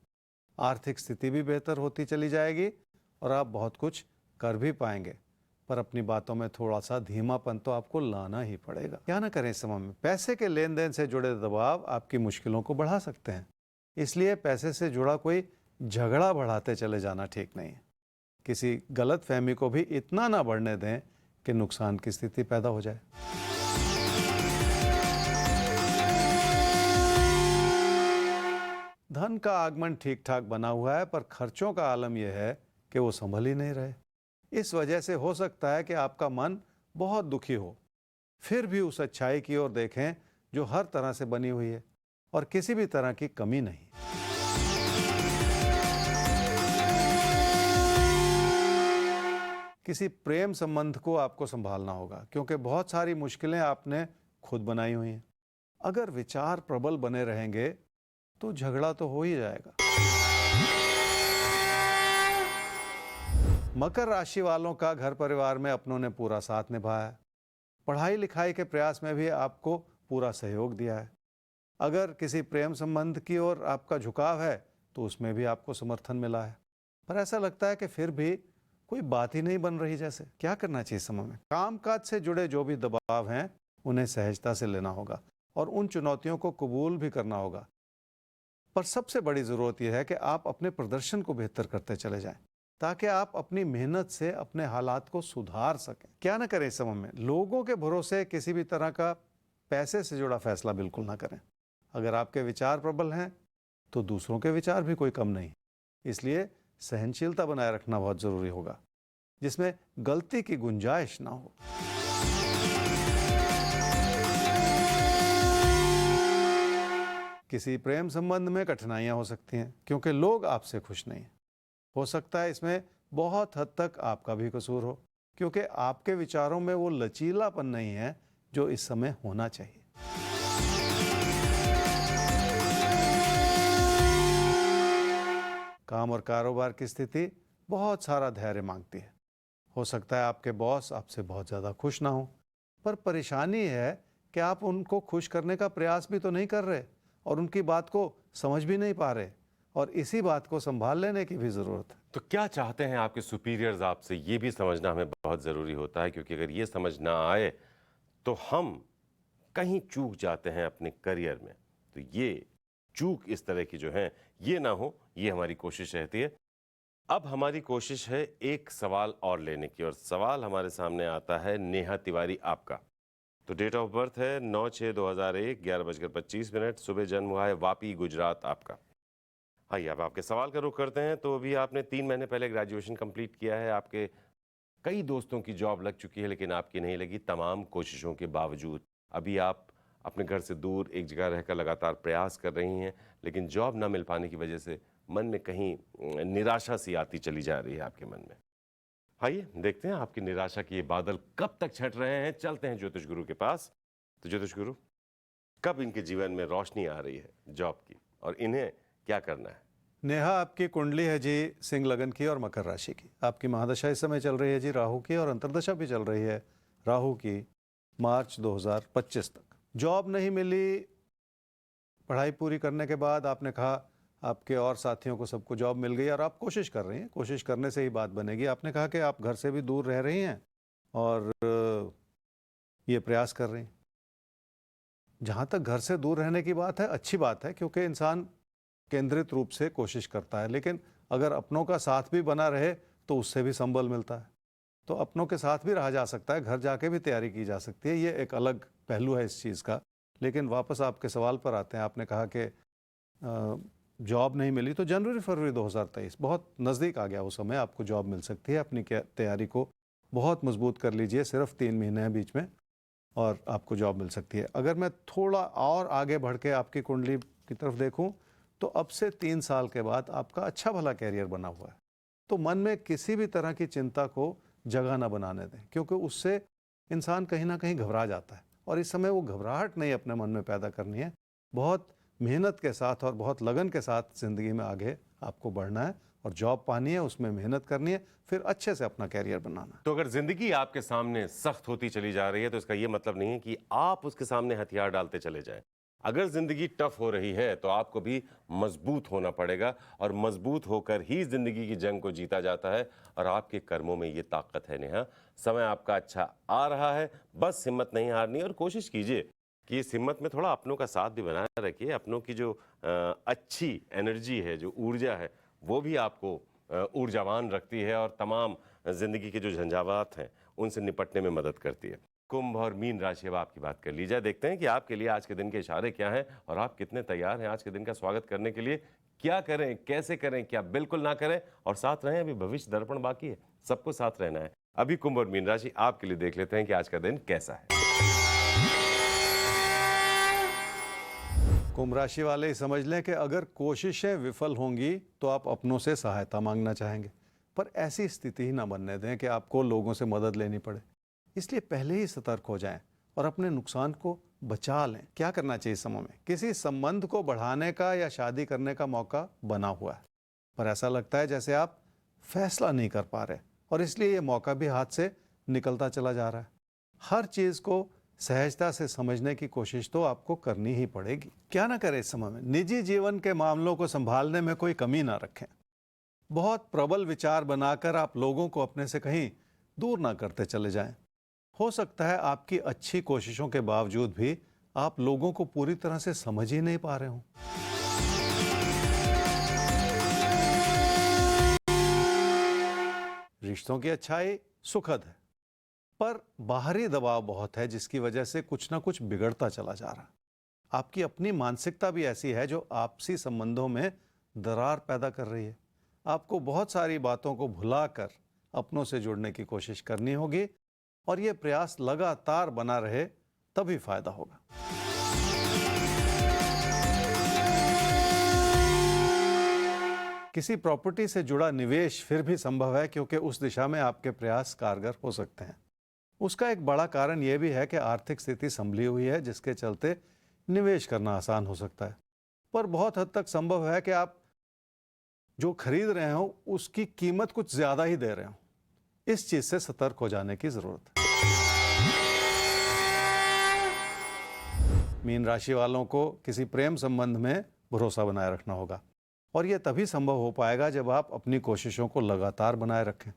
आर्थिक स्थिति भी बेहतर होती चली जाएगी और आप बहुत कुछ कर भी पाएंगे, पर अपनी बातों में थोड़ा सा धीमापन तो आपको लाना ही पड़ेगा। क्या ना करें इस समय में? पैसे के लेन देन से जुड़े दबाव आपकी मुश्किलों को बढ़ा सकते हैं, इसलिए पैसे से जुड़ा कोई झगड़ा बढ़ाते चले जाना ठीक नहीं है। किसी गलत फहमी को भी इतना ना बढ़ने दें कि नुकसान की स्थिति पैदा हो जाए। धन का आगमन ठीक ठाक बना हुआ है, पर खर्चों का आलम यह है कि वो संभल ही नहीं रहे। इस वजह से हो सकता है कि आपका मन बहुत दुखी हो। फिर भी उस अच्छाई की ओर देखें जो हर तरह से बनी हुई है और किसी भी तरह की कमी नहीं। किसी प्रेम संबंध को आपको संभालना होगा, क्योंकि बहुत सारी मुश्किलें आपने खुद बनाई हुई हैं। अगर विचार प्रबल बने रहेंगे तो झगड़ा तो हो ही जाएगा। मकर राशि वालों का घर परिवार में अपनों ने पूरा साथ निभाया है। पढ़ाई लिखाई के प्रयास में भी आपको पूरा सहयोग दिया है। अगर किसी प्रेम संबंध की ओर आपका झुकाव है तो उसमें भी आपको समर्थन मिला है, पर ऐसा लगता है कि फिर भी कोई बात ही नहीं बन रही। जैसे क्या करना चाहिए इस समय में? कामकाज से जुड़े जो भी दबाव हैं उन्हें सहजता से लेना होगा और उन चुनौतियों को कबूल भी करना होगा। पर सबसे बड़ी ज़रूरत यह है कि आप अपने प्रदर्शन को बेहतर करते चले जाएं, ताकि आप अपनी मेहनत से अपने हालात को सुधार सकें। क्या ना करें इस समय में? लोगों के भरोसे किसी भी तरह का पैसे से जुड़ा फैसला बिल्कुल ना करें। अगर आपके विचार प्रबल हैं तो दूसरों के विचार भी कोई कम नहीं। इसलिए सहनशीलता बनाए रखना बहुत ज़रूरी होगा, जिसमें गलती की गुंजाइश ना हो। किसी प्रेम संबंध में कठिनाइयां हो सकती हैं क्योंकि लोग आपसे खुश नहीं हैं। हो सकता है इसमें बहुत हद तक आपका भी कसूर हो, क्योंकि आपके विचारों में वो लचीलापन नहीं है जो इस समय होना चाहिए। काम और कारोबार की स्थिति बहुत सारा धैर्य मांगती है। हो सकता है आपके बॉस आपसे बहुत ज़्यादा खुश ना हो, पर परेशानी है कि आप उनको खुश करने का प्रयास भी तो नहीं कर रहे और उनकी बात को समझ भी नहीं पा रहे, और इसी बात को संभाल लेने की भी ज़रूरत है। तो क्या चाहते हैं आपके सुपीरियर्स आपसे, ये भी समझना हमें बहुत ज़रूरी होता है, क्योंकि अगर ये समझ ना आए तो हम कहीं चूक जाते हैं अपने करियर में। तो ये चूक इस तरह की जो है ये ना हो, ये हमारी कोशिश रहती है। अब हमारी कोशिश है एक सवाल और लेने की, और सवाल हमारे सामने आता है नेहा तिवारी आपका। तो डेट ऑफ बर्थ है 9/6/2001, 11:25, सुबह जन्म हुआ है वापी, गुजरात आपका। आइए अब आपके सवाल का रुख करते हैं। तो अभी आपने 3 महीने पहले ग्रेजुएशन कंप्लीट किया है। आपके कई दोस्तों की जॉब लग चुकी है, लेकिन आपकी नहीं लगी। तमाम कोशिशों के बावजूद अभी आप अपने घर से दूर एक जगह रहकर लगातार प्रयास कर रही हैं, लेकिन जॉब ना मिल पाने की वजह से मन में कहीं निराशा सी आती चली जा रही है आपके मन में। आइए देखते हैं आपकी निराशा के ये बादल कब तक छट रहे हैं। चलते हैं ज्योतिष गुरु के पास। तो ज्योतिष गुरु, कब इनके जीवन में रोशनी आ रही है जॉब की, और इन्हें क्या करना है? नेहा, आपकी कुंडली है जी सिंह लगन की और मकर राशि की। आपकी महादशा इस समय चल रही है जी राहु की, और अंतर्दशा भी चल रही है राहु की मार्च 2025 तक। जॉब नहीं मिली, पढ़ाई पूरी करने के बाद आपने कहा आपके और साथियों को सबको जॉब मिल गई और आप कोशिश कर रही हैं। कोशिश करने से ही बात बनेगी। आपने कहा कि आप घर से भी दूर रह रही हैं और ये प्रयास कर रही हैं। जहाँ तक घर से दूर रहने की बात है, अच्छी बात है, क्योंकि इंसान केंद्रित रूप से कोशिश करता है, लेकिन अगर अपनों का साथ भी बना रहे तो उससे भी संबल मिलता है। तो अपनों के साथ भी रहा जा सकता है, घर जाके भी तैयारी की जा सकती है। ये एक अलग पहलू है इस चीज़ का। लेकिन वापस आपके सवाल पर आते हैं। आपने कहा कि जॉब नहीं मिली, तो जनवरी-फरवरी 2023 बहुत नज़दीक आ गया। उस समय आपको जॉब मिल सकती है। अपनी तैयारी को बहुत मजबूत कर लीजिए। सिर्फ 3 महीने हैं बीच में और आपको जॉब मिल सकती है। अगर मैं थोड़ा और आगे बढ़ के आपकी कुंडली की तरफ देखूं, तो अब से 3 साल के बाद आपका अच्छा भला कैरियर बना हुआ है। तो मन में किसी भी तरह की चिंता को जगह ना बनाने दें, क्योंकि उससे इंसान कहीं ना कहीं घबरा जाता है। और इस समय वो घबराहट नहीं अपने मन में पैदा करनी है। बहुत मेहनत के साथ और बहुत लगन के साथ ज़िंदगी में आगे आपको बढ़ना है और जॉब पानी है, उसमें मेहनत करनी है, फिर अच्छे से अपना कैरियर बनाना है। तो अगर जिंदगी आपके सामने सख्त होती चली जा रही है, तो इसका ये मतलब नहीं है कि आप उसके सामने हथियार डालते चले जाएं। अगर जिंदगी टफ हो रही है तो आपको भी मजबूत होना पड़ेगा, और मजबूत होकर ही जिंदगी की जंग को जीता जाता है। और आपके कर्मों में ये ताकत है नेहा। समय आपका अच्छा आ रहा है, बस हिम्मत नहीं हारनी, और कोशिश कीजिए कि इस हिम्मत में थोड़ा अपनों का साथ भी बनाए रखिए। अपनों की जो अच्छी एनर्जी है, जो ऊर्जा है, वो भी आपको ऊर्जावान रखती है और तमाम जिंदगी के जो झंझावात हैं उनसे निपटने में मदद करती है। कुंभ और मीन राशि, अब आपकी बात कर ली जाए। देखते हैं कि आपके लिए आज के दिन के इशारे क्या हैं और आप कितने तैयार हैं आज के दिन का स्वागत करने के लिए। क्या करें, कैसे करें, क्या बिल्कुल ना करें, और साथ रहें। अभी भविष्य दर्पण बाकी है, सबको साथ रहना है। अभी कुंभ और मीन राशि आपके लिए देख लेते हैं कि आज का दिन कैसा है। कुंभ राशि वाले समझ लें कि अगर कोशिशें विफल होंगी तो आप अपनों से सहायता मांगना चाहेंगे। पर ऐसी स्थिति ही ना बनने दें कि आपको लोगों से मदद लेनी पड़े। इसलिए पहले ही सतर्क हो जाएं और अपने नुकसान को बचा लें। क्या करना चाहिए इस समय में? किसी संबंध को बढ़ाने का या शादी करने का मौका बना हुआ है, पर ऐसा लगता है जैसे आप फैसला नहीं कर पा रहे और इसलिए ये मौका भी हाथ से निकलता चला जा रहा है। हर चीज को सहजता से समझने की कोशिश तो आपको करनी ही पड़ेगी। क्या ना करें इस समय में? निजी जीवन के मामलों को संभालने में कोई कमी ना रखें। बहुत प्रबल विचार बनाकर आप लोगों को अपने से कहीं दूर ना करते चले जाएं। हो सकता है आपकी अच्छी कोशिशों के बावजूद भी आप लोगों को पूरी तरह से समझ ही नहीं पा रहे हो। रिश्तों की अच्छाई सुखद है, पर बाहरी दबाव बहुत है जिसकी वजह से कुछ ना कुछ बिगड़ता चला जा रहा है। आपकी अपनी मानसिकता भी ऐसी है जो आपसी संबंधों में दरार पैदा कर रही है। आपको बहुत सारी बातों को भुलाकर अपनों से जुड़ने की कोशिश करनी होगी और यह प्रयास लगातार बना रहे तभी फायदा होगा। किसी प्रॉपर्टी से जुड़ा निवेश फिर भी संभव है क्योंकि उस दिशा में आपके प्रयास कारगर हो सकते हैं। उसका एक बड़ा कारण यह भी है कि आर्थिक स्थिति संभली हुई है जिसके चलते निवेश करना आसान हो सकता है, पर बहुत हद तक संभव है कि आप जो खरीद रहे हो उसकी कीमत कुछ ज्यादा ही दे रहे हो। इस चीज से सतर्क हो जाने की जरूरत है। मीन राशि वालों को किसी प्रेम संबंध में भरोसा बनाए रखना होगा और यह तभी संभव हो पाएगा जब आप अपनी कोशिशों को लगातार बनाए रखें।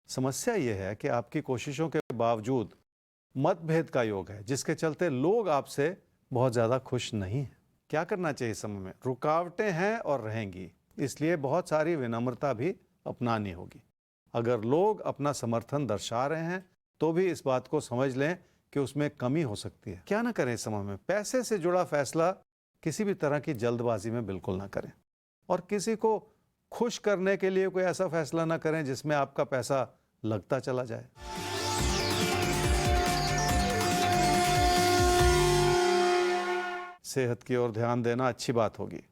समस्या यह है कि आपकी कोशिशों के बावजूद मतभेद का योग है जिसके चलते लोग आपसे बहुत ज्यादा खुश नहीं हैं। क्या करना चाहिए इस समय में? रुकावटें हैं और रहेंगी, इसलिए बहुत सारी विनम्रता भी अपनानी होगी। अगर लोग अपना समर्थन दर्शा रहे हैं तो भी इस बात को समझ लें कि उसमें कमी हो सकती है। क्या ना करें इस समय में? पैसे से जुड़ा फैसला किसी भी तरह की जल्दबाजी में बिल्कुल ना करें और किसी को खुश करने के लिए कोई ऐसा फैसला ना करें जिसमें आपका पैसा लगता चला जाए। सेहत की ओर ध्यान देना अच्छी बात होगी।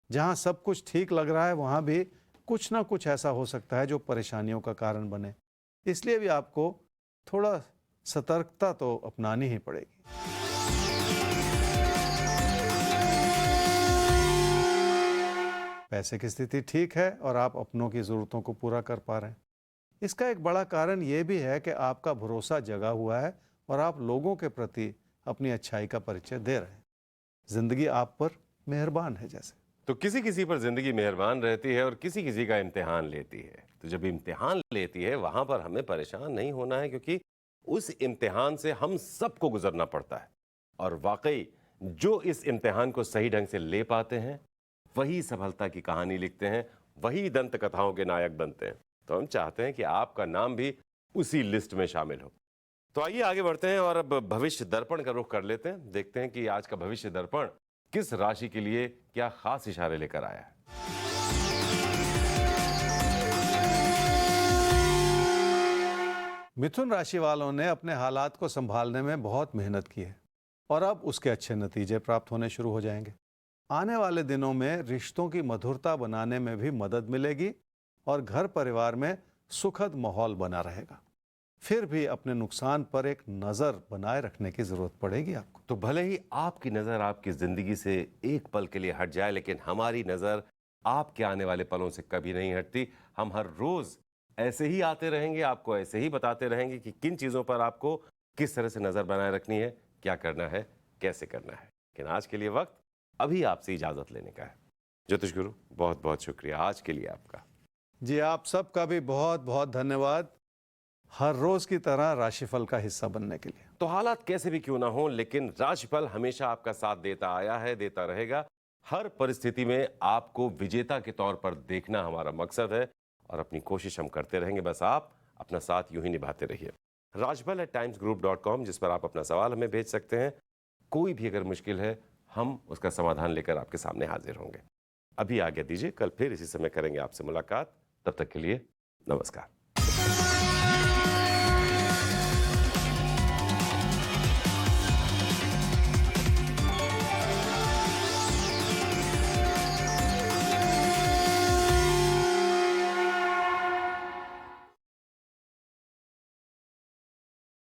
जहां सब कुछ ठीक लग रहा है वहां भी कुछ ना कुछ ऐसा हो सकता है जो परेशानियों का कारण बने, इसलिए भी आपको थोड़ा सतर्कता तो अपनानी ही पड़ेगी। पैसे की स्थिति ठीक है और आप अपनों की जरूरतों को पूरा कर पा रहे हैं। इसका एक बड़ा कारण यह भी है कि आपका भरोसा जगा हुआ है और आप लोगों के प्रति अपनी अच्छाई का परिचय दे रहे हैं। जिंदगी आप पर मेहरबान है जैसे। तो किसी किसी पर जिंदगी मेहरबान रहती है और किसी किसी का इम्तिहान लेती है। तो जब इम्तिहान लेती है वहां पर हमें परेशान नहीं होना है, क्योंकि उस इम्तिहान से हम सबको गुजरना पड़ता है। और वाकई जो इस इम्तिहान को सही ढंग से ले पाते हैं वही सफलता की कहानी लिखते हैं, वही दंत कथाओं के नायक बनते हैं। तो हम चाहते हैं कि आपका नाम भी उसी लिस्ट में शामिल हो। तो आइए आगे बढ़ते हैं और अब भविष्य दर्पण का रुख कर लेते हैं। देखते हैं कि आज का भविष्य दर्पण किस राशि के लिए क्या खास इशारे लेकर आया है। मिथुन राशि वालों ने अपने हालात को संभालने में बहुत मेहनत की है और अब उसके अच्छे नतीजे प्राप्त होने शुरू हो जाएंगे। आने वाले दिनों में रिश्तों की मधुरता बनाने में भी मदद मिलेगी और घर परिवार में सुखद माहौल बना रहेगा। फिर भी अपने नुकसान पर एक नजर बनाए रखने की जरूरत पड़ेगी आपको। तो भले ही आपकी नजर आपकी जिंदगी से एक पल के लिए हट जाए, लेकिन हमारी नजर आपके आने वाले पलों से कभी नहीं हटती। हम हर रोज ऐसे ही आते रहेंगे, आपको ऐसे ही बताते रहेंगे कि किन चीजों पर आपको किस तरह से नजर बनाए रखनी है, क्या करना है, कैसे करना है। लेकिन आज के लिए वक्त अभी आपसे इजाजत लेने का है। ज्योतिष गुरु, बहुत बहुत शुक्रिया आज के लिए आपका। जी, आप सबका भी बहुत बहुत धन्यवाद हर रोज की तरह राशिफल का हिस्सा बनने के लिए। तो हालात कैसे भी क्यों ना हो, लेकिन राशिफल हमेशा आपका साथ देता आया है, देता रहेगा। हर परिस्थिति में आपको विजेता के तौर पर देखना हमारा मकसद है और अपनी कोशिश हम करते रहेंगे। बस आप अपना साथ यूं ही निभाते रहिए। rajfal@timesgroup.com जिस पर आप अपना सवाल हमें भेज सकते हैं। कोई भी अगर मुश्किल है हम उसका समाधान लेकर आपके सामने हाजिर होंगे। अभी आज्ञा दीजिए, कल फिर इसी समय करेंगे आपसे मुलाकात। तब तक के लिए नमस्कार।